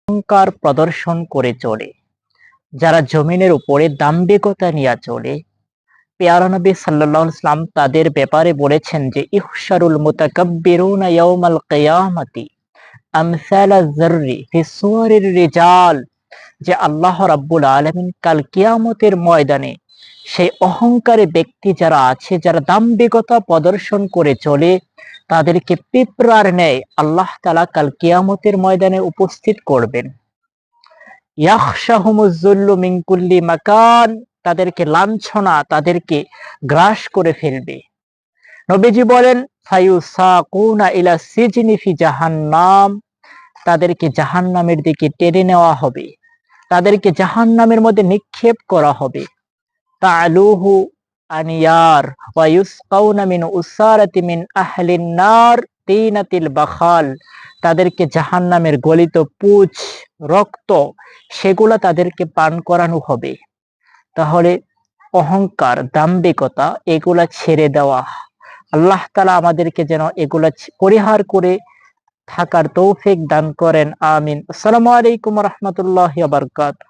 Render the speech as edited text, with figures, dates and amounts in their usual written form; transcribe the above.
অহংকার প্রদর্শন করে চলে, যারা জমিনের উপরে দাম্ভিকতা নিয়ে চলে, পেয়ারা নবী সাল্লাল্লাহু আলাইহি ওয়াসাল্লাম তাদের ব্যাপারে বলেছেন যে ইহশারুল মুতাকাব্বিরুনা ইয়াউমাল কিয়ামাতি আমসালা যাররি ফি সুওয়ারির রিজাল, যে আল্লাহ রাব্বুল আলামিন কাল কিয়ামতের ময়দানে সেই অহংকারী ব্যক্তি যারা আছে, যারা দাম্ভিকতা প্রদর্শন করে চলে, তাদেরকে পিঁপড়ার ন্যায় আল্লাহ তাআলা কাল কিয়ামতের ময়দানে উপস্থিত করবেন। ইয়াখশাহুমুজ যুল্লু মিন কুল্লি মাকান, তাদেরকে লাঞ্ছনা তাদেরকে গ্রাস করে ফেলবে। নবীজি বলেন ফায়ুসাকুনা ইলা সিজনি ফি জাহান্নাম, তাদেরকে জাহান্নামের দিকে টেনে নেওয়া হবে, তাদেরকে জাহান্নামের মধ্যে নিক্ষেপ করা হবে। তা'লুহু আনিয়ার ওয়া ইউসকাউনা মিন উসারাতি মিন আহলিন নার তিনাতিল বাখাল, তাদেরকে জাহান্নামের গলিত পুঁজ, রক্ত, সেগুলা তাদেরকে পান করানো হবে। তাহলে অহংকার, দাম্ভিকতা এগুলা ছেড়ে দেওয়া। আল্লাহ তাআলা আমাদেরকে যেন এগুলা পরিহার করে থাকার তৌফিক দান করেন, আমিন। আসসালামু আলাইকুম ওয়া রাহমাতুল্লাহি ওয়া বারাকাতুহু।